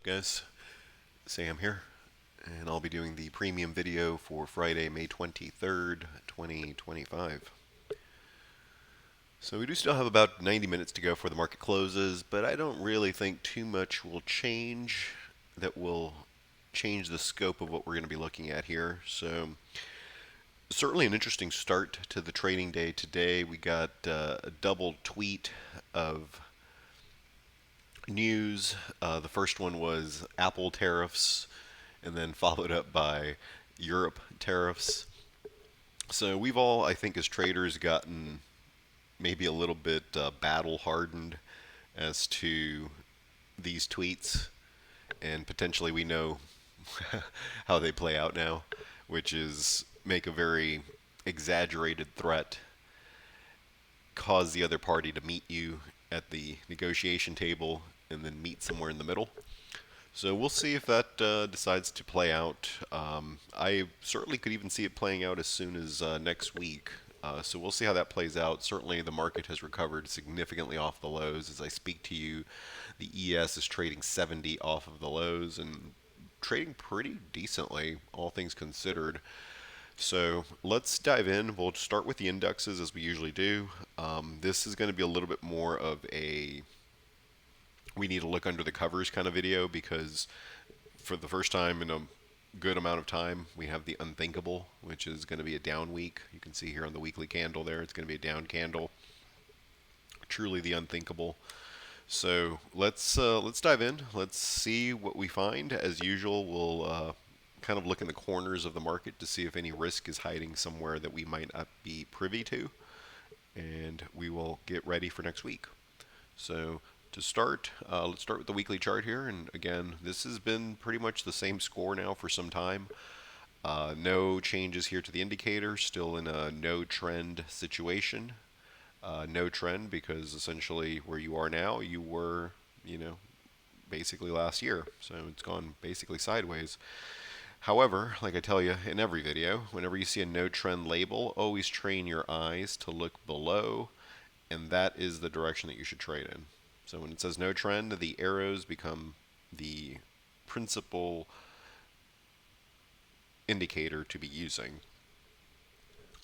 What's up, guys? Sam here, and I'll be doing the premium video for Friday, May 23rd, 2025. So we do still have about 90 minutes to go before the market closes, but I don't really think too much will change that will change the scope of what we're going to be looking at here. So certainly an interesting start to the trading day today. We got a double tweet of news. The first one was Apple tariffs, and then followed up by Europe tariffs. So we've all, I think, as traders, gotten maybe a little bit battle hardened as to these tweets, and potentially we know how they play out now, which is make a very exaggerated threat, cause the other party to meet you at the negotiation table, and then meet somewhere in the middle. So we'll see if that decides to play out. I certainly could even see it playing out as soon as next week. So we'll see how that plays out. Certainly the market has recovered significantly off the lows. As I speak to you, the ES is trading 70 off of the lows and trading pretty decently, all things considered. So let's dive in. We'll start with the indexes as we usually do. This is going to be a little bit more of a we need to look under the covers kind of video, because for the first time in a good amount of time, we have the unthinkable, which is going to be a down week. You can see here on the weekly candle there, it's going to be a down candle. Truly the unthinkable. So let's dive in. Let's see what we find. As usual, we'll kind of look in the corners of the market to see if any risk is hiding somewhere that we might not be privy to, and we will get ready for next week. So to start, let's start with the weekly chart here. And again, this has been pretty much the same score now for some time. No changes here to the indicator, still in a no trend situation. No trend because essentially where you are now, you were, basically last year. So it's gone basically sideways. However, like I tell you in every video, whenever you see a no trend label, always train your eyes to look below, and that is the direction that you should trade in. So when it says no trend, the arrows become the principal indicator to be using.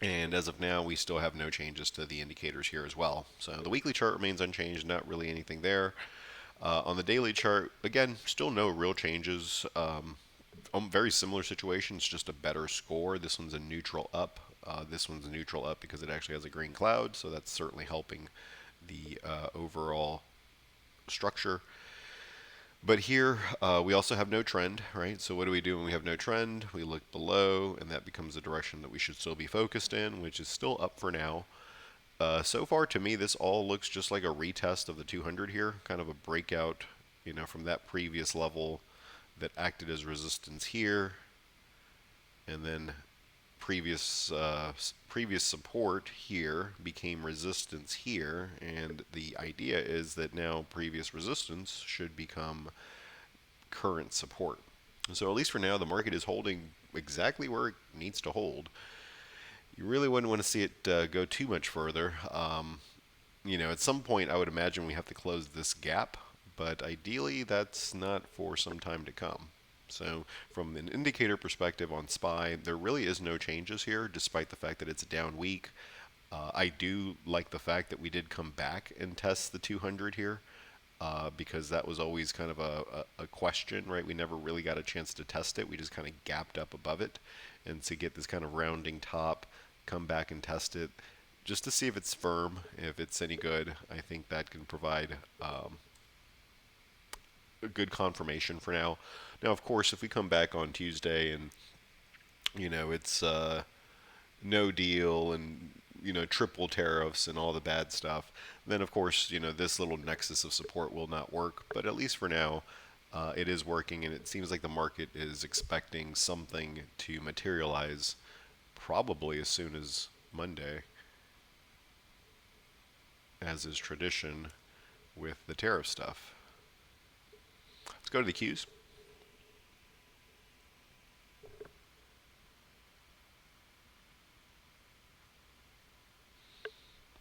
And as of now, we still have no changes to the indicators here as well. So the weekly chart remains unchanged, not really anything there. On the daily chart, again, still no real changes. Very similar situations, just a better score. This one's a neutral up. This one's a neutral up because it actually has a green cloud, so that's certainly helping the overall structure. But here we also have no trend, right? So what do we do when we have no trend? We look below, and that becomes the direction that we should still be focused in, which is still up for now. So far, to me, this all looks just like a retest of the 200 here, kind of a breakout, from that previous level that acted as resistance here, and then previous support here became resistance here, and the idea is that now previous resistance should become current support. So at least for now, the market is holding exactly where it needs to hold. You really wouldn't want to see it go too much further. At some point, I would imagine we have to close this gap, but ideally, that's not for some time to come. So from an indicator perspective on SPY, there really is no changes here, despite the fact that it's a down week. I do like the fact that we did come back and test the 200 here, because that was always kind of a question, right? We never really got a chance to test it. We just kind of gapped up above it. And to get this kind of rounding top, come back and test it, just to see if it's firm, if it's any good. I think that can provide a good confirmation for now. Now, of course, if we come back on Tuesday and it's no deal and triple tariffs and all the bad stuff, then of course this little nexus of support will not work. But at least for now, it is working, and it seems like the market is expecting something to materialize probably as soon as Monday, as is tradition with the tariff stuff. Let's go to the Qs.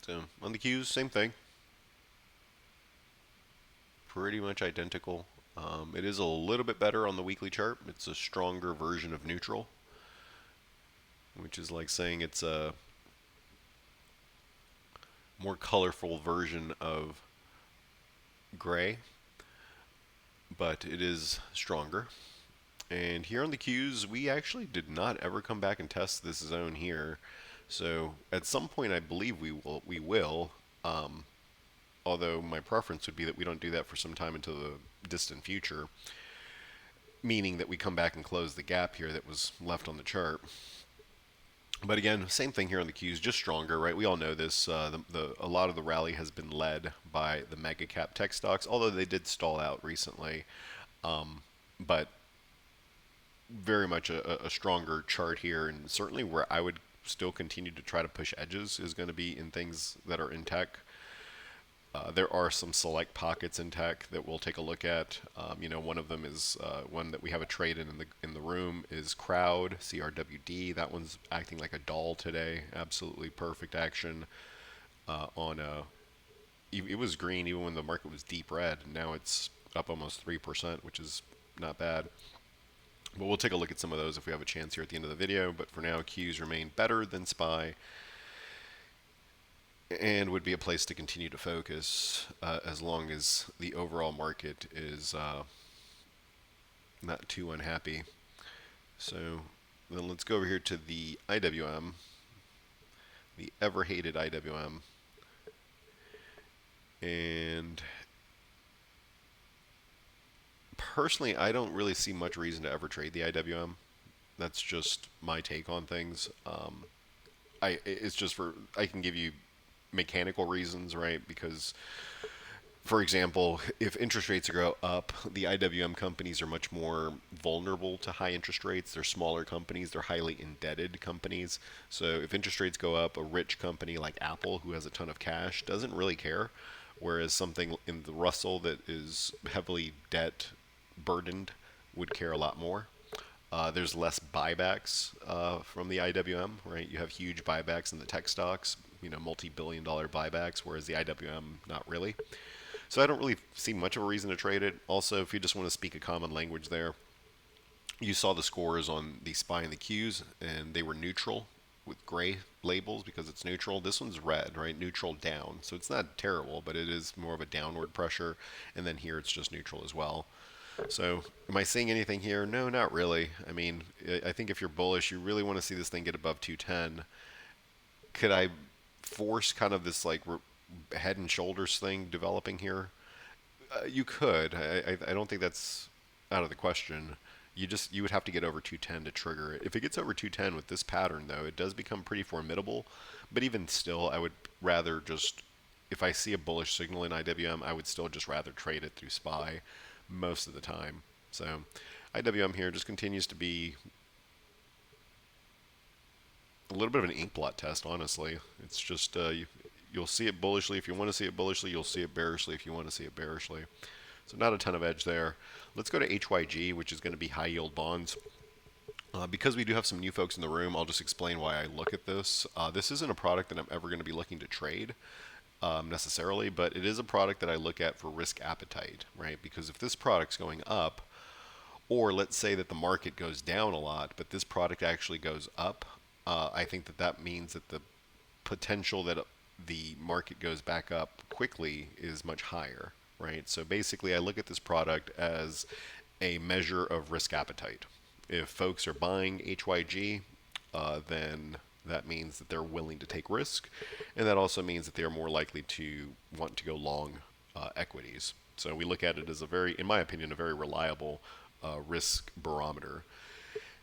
So on the Qs, same thing. Pretty much identical It is a little bit better on the weekly chart. It's a stronger version of neutral, which is like saying it's a more colorful version of gray, but it is stronger. And here on the Qs, we actually did not ever come back and test this zone here. So at some point, I believe we will. Although my preference would be that we don't do that for some time into the distant future, meaning that we come back and close the gap here that was left on the chart. But again, same thing here on the Qs, just stronger, right? We all know this. A lot of the rally has been led by the mega cap tech stocks, although they did stall out recently. But very much a stronger chart here, and certainly where I would still continue to try to push edges is going to be in things that are in tech. There are some select pockets in tech that we'll take a look at. One of them is one that we have a trade in the room is Crowd CRWD. That one's acting like a doll today. Absolutely perfect action on a. It was green even when the market was deep red. Now it's up almost 3%, which is not bad. But we'll take a look at some of those if we have a chance here at the end of the video. But for now, Qs remain better than SPY and would be a place to continue to focus as long as the overall market is not too unhappy. So then let's go over here to the IWM, the ever-hated IWM. And personally, I don't really see much reason to ever trade the IWM. That's just my take on things. It's just I can give you mechanical reasons, right? Because, for example, if interest rates go up, the IWM companies are much more vulnerable to high interest rates. They're smaller companies. They're highly indebted companies. So if interest rates go up, a rich company like Apple, who has a ton of cash, doesn't really care. Whereas something in the Russell that is heavily debt burdened would care a lot more. There's less buybacks from the IWM, right? You have huge buybacks in the tech stocks, multi-billion-dollar buybacks, whereas the IWM, not really. So I don't really see much of a reason to trade it. Also, if you just want to speak a common language there, you saw the scores on the SPY and the Qs, and they were neutral with gray labels because it's neutral. This one's red, right? Neutral down. So it's not terrible, but it is more of a downward pressure. And then here it's just neutral as well. So am I seeing anything here? No, not really. I mean, I think if you're bullish, you really want to see this thing get above 210. Could I force kind of this like head and shoulders thing developing here? You could. I don't think that's out of the question. You would have to get over 210 to trigger it. If it gets over 210 with this pattern, though, it does become pretty formidable. But even still, I would rather just, if I see a bullish signal in IWM, I would still just rather trade it through SPY most of the time. So IWM here just continues to be a little bit of an ink blot test, honestly. It's just you'll see it bullishly if you want to see it bullishly. You'll see it bearishly if you want to see it bearishly. So not a ton of edge there. Let's go to HYG, which is going to be high yield bonds. Because we do have some new folks in the room, I'll just explain why I look at this. This isn't a product that I'm ever going to be looking to trade necessarily, but it is a product that I look at for risk appetite, right? Because if this product's going up, or let's say that the market goes down a lot, but this product actually goes up, I think that means that the potential that the market goes back up quickly is much higher, right? So basically, I look at this product as a measure of risk appetite. If folks are buying HYG, then that means that they're willing to take risk, and that also means that they are more likely to want to go long equities. So we look at it as in my opinion, a very reliable risk barometer.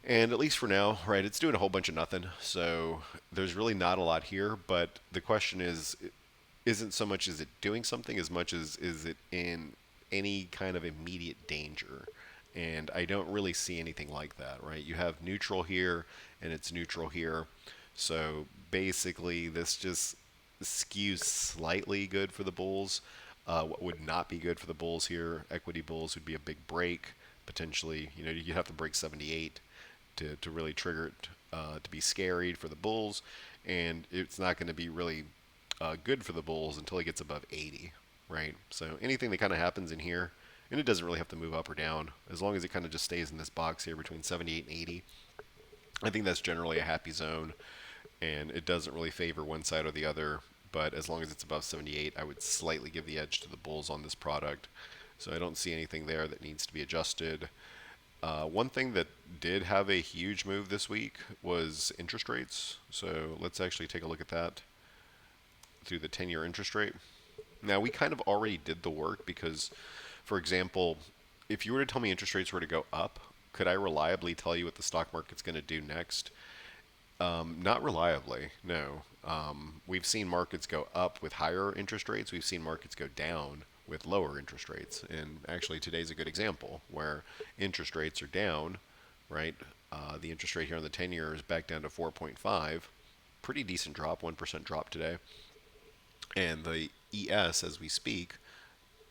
And at least for now, right, it's doing a whole bunch of nothing. So there's really not a lot here, but the question isn't so much is it doing something as much as is it in any kind of immediate danger. And I don't really see anything like that, right? You have neutral here and it's neutral here. So basically this just skews slightly good for the bulls. What would not be good for the bulls here, equity bulls, would be a big break. Potentially, you'd have to break 78 to really trigger it to be scary for the bulls. And it's not going to be really good for the bulls until it gets above 80, right? So anything that kind of happens in here and it doesn't really have to move up or down as long as it kind of just stays in this box here between 78 and 80. I think that's generally a happy zone, and it doesn't really favor one side or the other. But as long as it's above 78, I would slightly give the edge to the bulls on this product. So I don't see anything there that needs to be adjusted. One thing that did have a huge move this week was interest rates. So let's actually take a look at that through the 10-year interest rate. Now, we kind of already did the work because, for example, if you were to tell me interest rates were to go up, could I reliably tell you what the stock market's going to do next? Not reliably, no. We've seen markets go up with higher interest rates. We've seen markets go down with lower interest rates. And actually, today's a good example where interest rates are down, right? The interest rate here on the 10-year is back down to 4.5. Pretty decent drop, 1% drop today. And the ES, as we speak,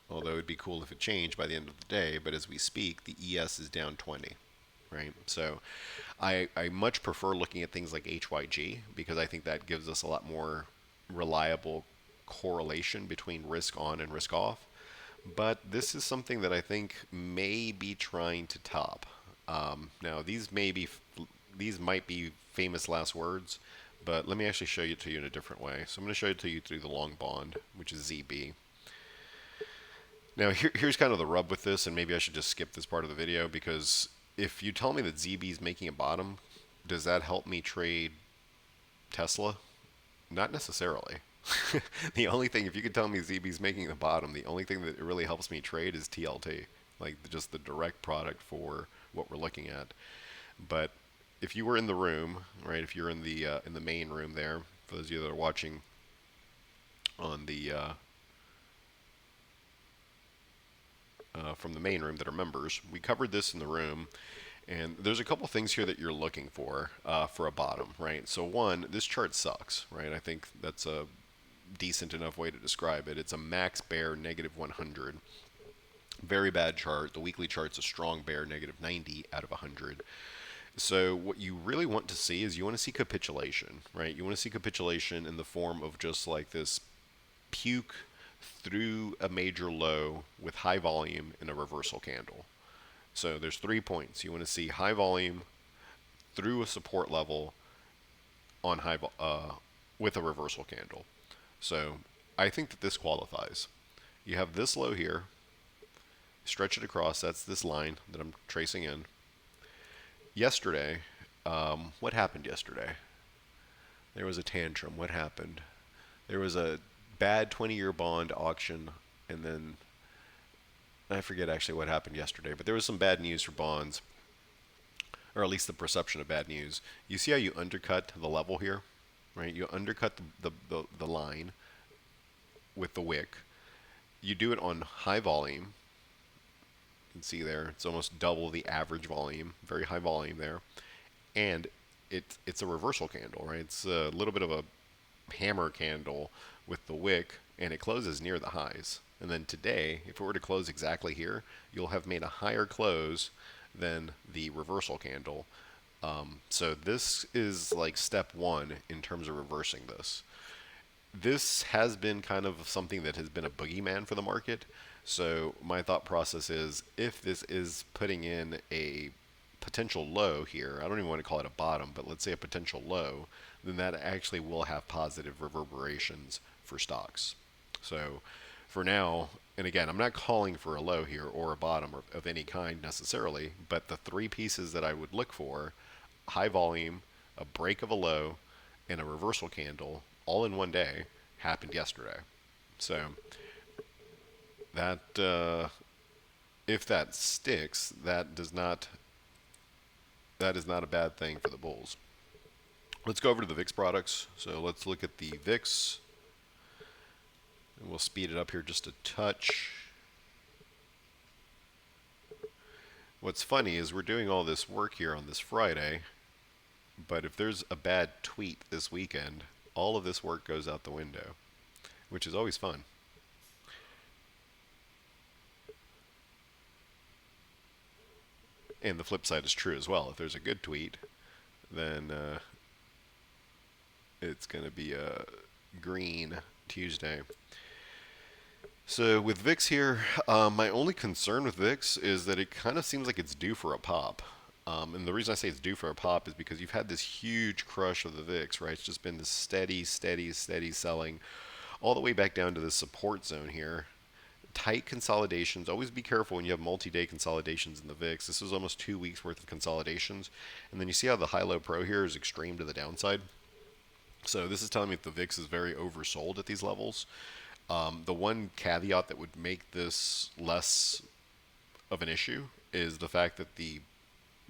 although it'd be cool if it changed by the end of the day, but as we speak, the ES is down 20, right? So I much prefer looking at things like HYG because I think that gives us a lot more reliable correlation between risk on and risk off. But this is something that I think may be trying to top. Now, these might be famous last words, but let me actually show it to you in a different way. So I'm going to show it to you through the long bond, which is ZB. Now, here's kind of the rub with this, and maybe I should just skip this part of the video, because if you tell me that ZB is making a bottom, does that help me trade Tesla? Not necessarily. The only thing, if you could tell me ZB is making the bottom, the only thing that really helps me trade is TLT, like just the direct product for what we're looking at. But if you were in the room, right, if you're in the main room there, for those of you that are watching on the from the main room that are members, we covered this in the room, and there's a couple things here that you're looking for a bottom, right? So one, this chart sucks, right? I think that's a decent enough way to describe it. It's a max bear negative 100. Very bad chart. The weekly chart's a strong bear, negative 90 out of 100. So what you really want to see is you want to see capitulation, right? You want to see capitulation in the form of just like this puke through a major low with high volume in a reversal candle. So there's 3 points. You want to see high volume through a support level on with a reversal candle. So I think that this qualifies. You have this low here, stretch it across. That's this line that I'm tracing in. Yesterday, what happened yesterday? There was a tantrum. What happened? There was a bad 20-year bond auction, and then I forget actually what happened yesterday, but there was some bad news for bonds, or at least the perception of bad news. You see how you undercut the level here, right? You undercut the line with the wick. You do it on high volume. You can see there, it's almost double the average volume, very high volume there. And it's a reversal candle, right? It's a little bit of a hammer candle with the wick, and it closes near the highs. And then today, if it were to close exactly here, you'll have made a higher close than the reversal candle. So this is like step one in terms of reversing this. This has been kind of something that has been a boogeyman for the market. So my thought process is, if this is putting in a potential low here, I don't even want to call it a bottom, but let's say a potential low, then that actually will have positive reverberations for stocks. So for now, and again, I'm not calling for a low here or a bottom of any kind necessarily, but the three pieces that I would look for, high volume, a break of a low, and a reversal candle, all in one day, happened yesterday. So that if that sticks, that is not a bad thing for the bulls. Let's go over to the VIX products. So let's look at the VIX, and we'll speed it up here just a touch. What's funny is we're doing all this work here on this Friday, but if there's a bad tweet this weekend, all of this work goes out the window, which is always fun. And the flip side is true as well. If there's a good tweet, then it's going to be a green Tuesday. So with VIX here, my only concern with VIX is that it kind of seems like it's due for a pop. And the reason I say it's due for a pop is because you've had this huge crush of the VIX, right? It's just been this steady, steady, steady selling all the way back down to the support zone here. Tight consolidations. Always be careful when you have multi-day consolidations in the VIX. This is almost 2 weeks worth of consolidations. And then you see how the high-low pro here is extreme to the downside. So this is telling me that the VIX is very oversold at these levels. The one caveat that would make this less of an issue is the fact that the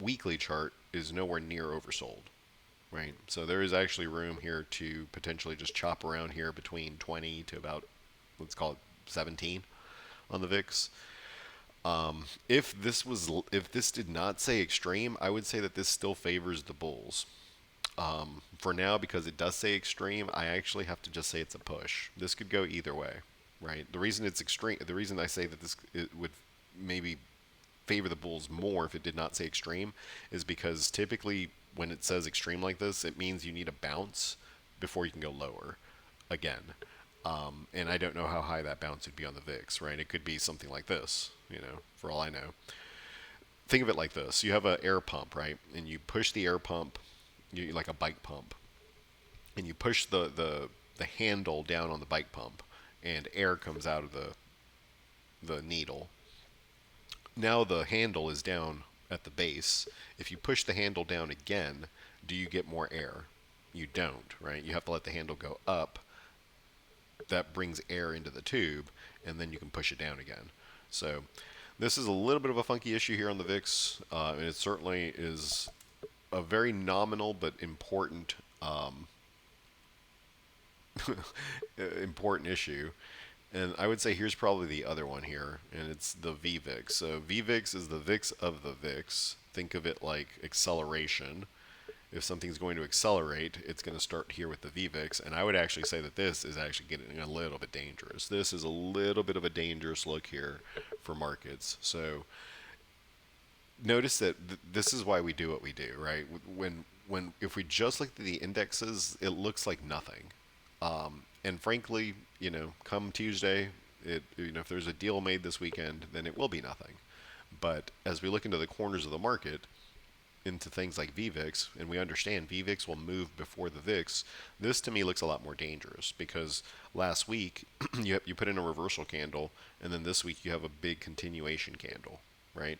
weekly chart is nowhere near oversold, right? So there is actually room here to potentially just chop around here between 20 to about, let's call it 17 on the VIX. If this did not say extreme, I would say that this still favors the bulls. For now, because it does say extreme, I actually have to just say it's a push. This could go either way, right? The reason it's extreme, the reason I say that this it would maybe favor the bulls more if it did not say extreme, is because typically when it says extreme like this, it means you need a bounce before you can go lower again. And I don't know how high that bounce would be on the VIX, right? It could be something like this, for all I know. Think of it like this: you have an air pump, right? And you push the air pump, like a bike pump, and you push the handle down on the bike pump, and air comes out of the needle. Now the handle is down at the base. If you push the handle down again, do you get more air? You don't, right? You have to let the handle go up. That brings air into the tube, and then you can push it down again. So this is a little bit of a funky issue here on the VIX, and it certainly is a very nominal but important important issue. And I would say here's probably the other one here, and it's the VVIX. So VVIX is the VIX of the VIX. Think of it like acceleration. If something's going to accelerate, it's going to start here with the VVIX, and I would actually say that this is actually getting a little bit dangerous. This is a little bit of a dangerous look here for markets. So notice that this is why we do what we do, right? When if we just look at the indexes, it looks like nothing. And frankly, come Tuesday, if there's a deal made this weekend, then it will be nothing. But as we look into the corners of the market, into things like VVIX, and we understand VVIX will move before the VIX, this to me looks a lot more dangerous because last week you put in a reversal candle, and then this week you have a big continuation candle, right?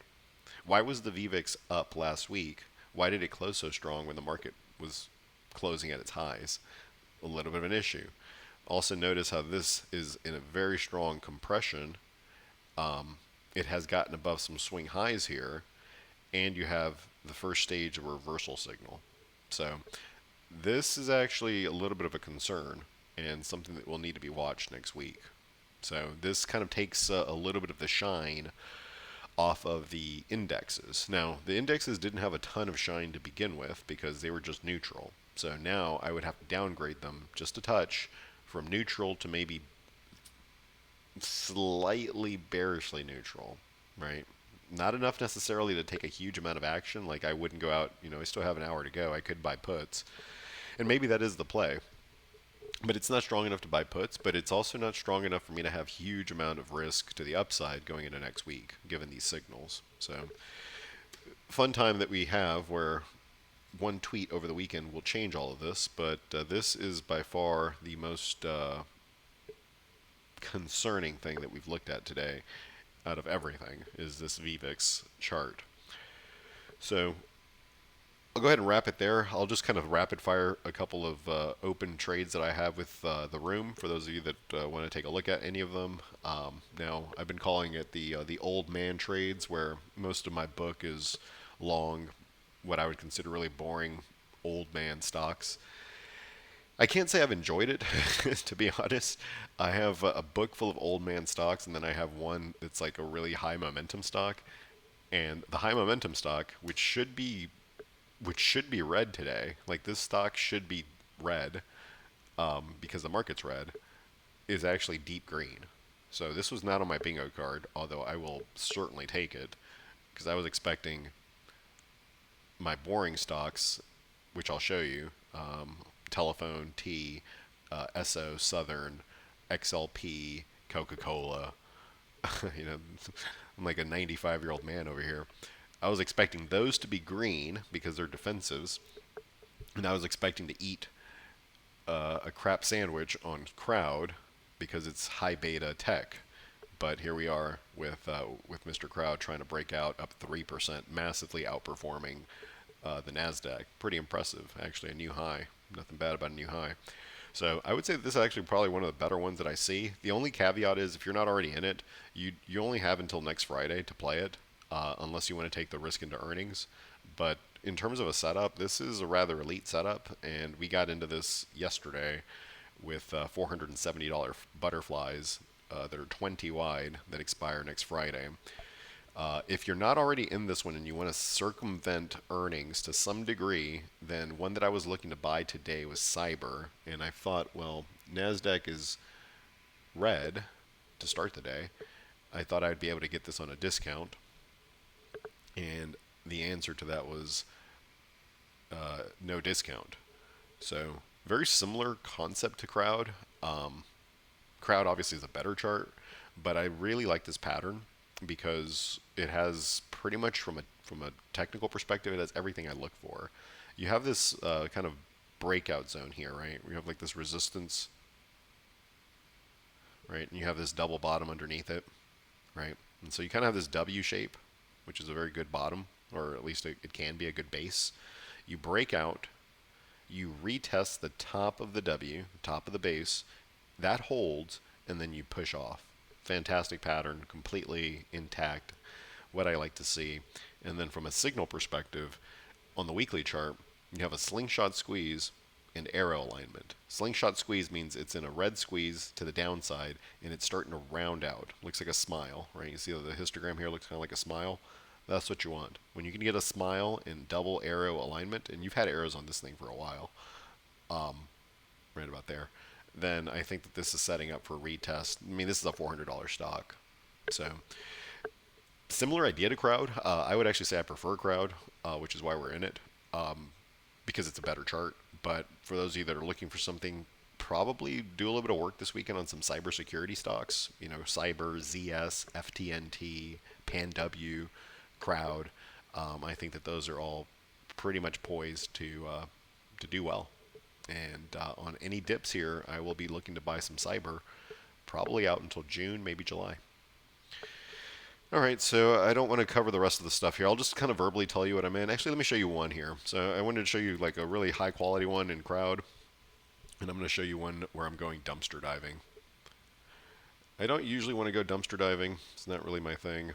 Why was the VVIX up last week? Why did it close so strong when the market was closing at its highs? A little bit of an issue. Also notice how this is in a very strong compression. It has gotten above some swing highs here, and you have the first stage of a reversal signal. So this is actually a little bit of a concern and something that will need to be watched next week. So this kind of takes a little bit of the shine off of the indexes. Now, the indexes didn't have a ton of shine to begin with because they were just neutral. So now I would have to downgrade them just a touch from neutral to maybe slightly bearishly neutral, right? Not enough necessarily to take a huge amount of action. Like I wouldn't go out, I still have an hour to go. I could buy puts. And maybe that is the play. But it's not strong enough to buy puts, but it's also not strong enough for me to have huge amount of risk to the upside going into next week, given these signals. So, fun time that we have where one tweet over the weekend will change all of this, but this is by far the most concerning thing that we've looked at today out of everything is this VVIX chart. So I'll go ahead and wrap it there. I'll just kind of rapid fire a couple of open trades that I have with the room for those of you that want to take a look at any of them. Now, I've been calling it the old man trades, where most of my book is long, what I would consider really boring old man stocks. I can't say I've enjoyed it, to be honest. I have a book full of old man stocks, and then I have one that's like a really high momentum stock. And the high momentum stock, which should be red today. Like this stock should be red because the market's red, is actually deep green. So this was not on my bingo card, although I will certainly take it because I was expecting my boring stocks, which I'll show you, Telephone, T, SO, Southern, XLP, Coca-Cola. you know, I'm like a 95-year-old man over here. I was expecting those to be green because they're defensives, and I was expecting to eat a crap sandwich on Crowd because it's high beta tech. But here we are with Mr. Crowd trying to break out up 3%, massively outperforming the Nasdaq. Pretty impressive, actually, a new high. Nothing bad about a new high. So I would say that this is actually probably one of the better ones that I see. The only caveat is if you're not already in it, you only have until next Friday to play it, unless you want to take the risk into earnings. But in terms of a setup, this is a rather elite setup, and we got into this yesterday with $470 butterflies that are 20 wide that expire next Friday. If you're not already in this one and you want to circumvent earnings to some degree, then one that I was looking to buy today was CYBR. And I thought, well, NASDAQ is red to start the day. I thought I'd be able to get this on a discount. And the answer to that was no discount. So very similar concept to Crowd. Crowd obviously is a better chart, but I really like this pattern because it has pretty much from a technical perspective, it has everything I look for. You have this kind of breakout zone here, right? We have like this resistance, right? And you have this double bottom underneath it, right? And so you kind of have this W shape, which is a very good bottom, or at least it can be a good base. You break out, you retest the top of the W, top of the base, that holds, and then you push off. Fantastic pattern, completely intact, what I like to see. And then from a signal perspective, on the weekly chart, you have a slingshot squeeze and arrow alignment. Slingshot squeeze means it's in a red squeeze to the downside, and it's starting to round out. Looks like a smile, right? You see the histogram here looks kind of like a smile. That's what you want. When you can get a smile in double arrow alignment, and you've had arrows on this thing for a while, right about there, then I think that this is setting up for a retest. I mean, this is a $400 stock. So, similar idea to Crowd. I would actually say I prefer Crowd, which is why we're in it, because it's a better chart. But for those of you that are looking for something, probably do a little bit of work this weekend on some cybersecurity stocks. You know, CYBR, ZS, FTNT, PanW, Crowd. I think that those are all pretty much poised to do well. And on any dips here, I will be looking to buy some CYBR, probably out until June, maybe July. All right, so I don't want to cover the rest of the stuff here. I'll just kind of verbally tell you what I'm in. Actually, let me show you one here. So I wanted to show you like a really high quality one in Crowd, and I'm going to show you one where I'm going dumpster diving. I don't usually want to go dumpster diving. It's not really my thing.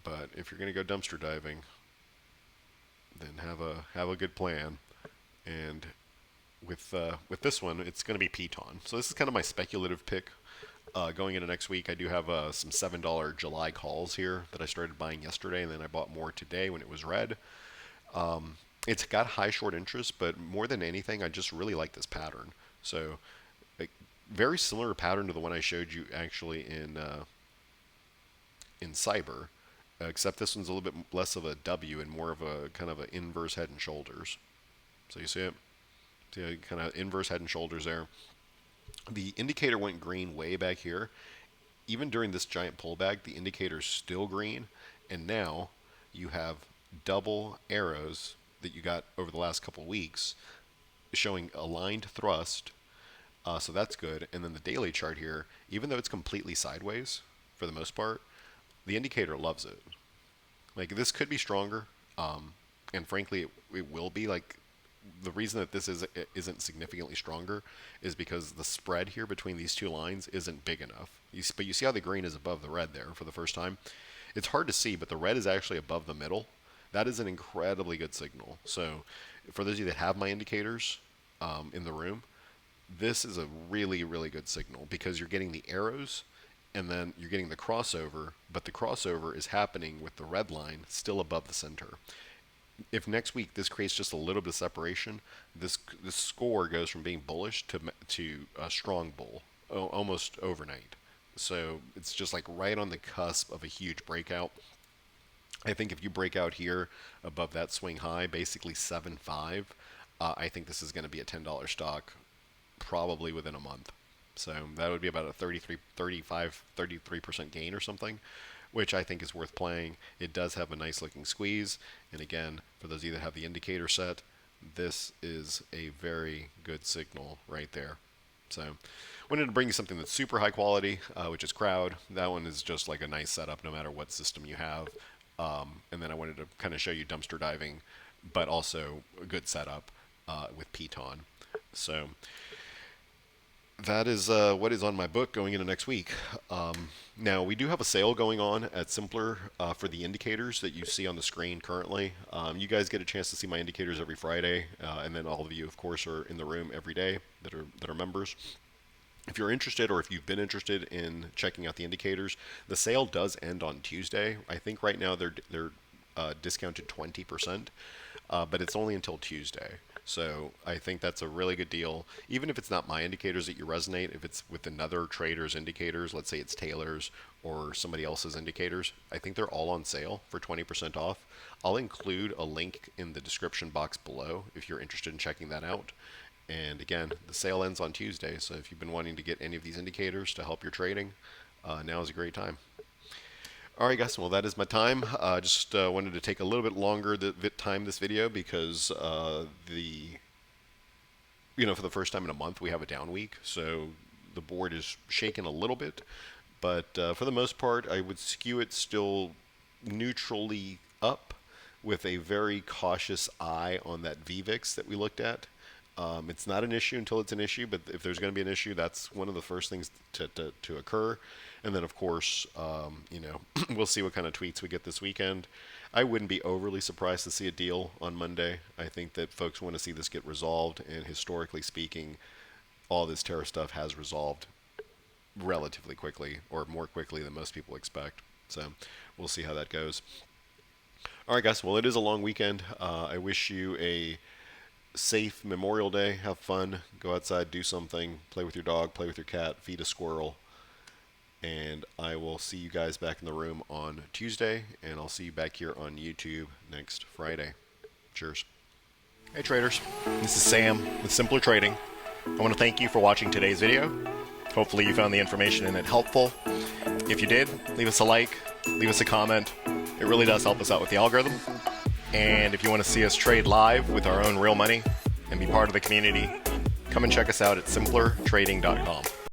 But if you're going to go dumpster diving, then have a good plan. And with this one, it's going to be PTON. So this is kind of my speculative pick. Going into next week, I do have some $7 July calls here that I started buying yesterday, and then I bought more today when it was red. It's got high short interest, but more than anything, I just really like this pattern. So, very similar pattern to the one I showed you actually in CYBR, except this one's a little bit less of a W and more of a kind of an inverse head and shoulders. So you see it? See, kind of inverse head and shoulders there. The indicator went green way back here. Even during this giant pullback, the indicator's still green, and now you have double arrows that you got over the last couple weeks showing aligned thrust, so that's good. And then the daily chart here, even though it's completely sideways for the most part, the indicator loves it. Like, this could be stronger, and frankly, it will be. Like, the reason that this isn't significantly stronger is because the spread here between these two lines isn't big enough. But you see how the green is above the red there for the first time? It's hard to see, but the red is actually above the middle. That is an incredibly good signal. So for those of you that have my indicators in the room, this is a really, really good signal because you're getting the arrows and then you're getting the crossover, but the crossover is happening with the red line still above the center. If next week this creates just a little bit of separation, this score goes from being bullish to a strong bull almost overnight. So it's just like right on the cusp of a huge breakout. I think if you break out here above that swing high, basically 7.5, I think this is going to be a $10 stock probably within a month. So that would be about a 33% gain or something, which I think is worth playing. It does have a nice looking squeeze. And again, for those of you that have the indicator set, this is a very good signal right there. So wanted to bring you something that's super high quality, which is Crowd. That one is just like a nice setup no matter what system you have. And then I wanted to kind of show you dumpster diving, but also a good setup with PTON. So that is what is on my book going into next week. Now, we do have a sale going on at Simpler for the indicators that you see on the screen currently. You guys get a chance to see my indicators every Friday, and then all of you, of course, are in the room every day that are members. If you're interested, or if you've been interested in checking out the indicators, the sale does end on Tuesday. I think right now they're discounted 20%, but it's only until Tuesday. So I think that's a really good deal. Even if it's not my indicators that you resonate, if it's with another trader's indicators, let's say it's Taylor's or somebody else's indicators, I think they're all on sale for 20% off. I'll include a link in the description box below if you're interested in checking that out. And again, the sale ends on Tuesday, so if you've been wanting to get any of these indicators to help your trading, now is a great time. All right, guys. Well, that is my time. Just wanted to take a little bit longer time this video because for the first time in a month we have a down week, so the board is shaken a little bit. But for the most part, I would skew it still neutrally up with a very cautious eye on that VVIX that we looked at. It's not an issue until it's an issue, but if there's going to be an issue, that's one of the first things to occur. And then, of course, we'll see what kind of tweets we get this weekend. I wouldn't be overly surprised to see a deal on Monday. I think that folks want to see this get resolved, and historically speaking, all this tariff stuff has resolved relatively quickly, or more quickly than most people expect. So we'll see how that goes. All right, guys. Well, it is a long weekend. I wish you a safe Memorial Day. Have fun. Go outside, do something. Play with your dog, play with your cat, feed a squirrel. And I will see you guys back in the room on Tuesday, and I'll see you back here on YouTube next Friday. Cheers. Hey traders, this is Sam with Simpler Trading. I want to thank you for watching today's video. Hopefully you found the information in it helpful. If you did, leave us a like, leave us a comment. It really does help us out with the algorithm. And if you want to see us trade live with our own real money and be part of the community, come and check us out at simplertrading.com.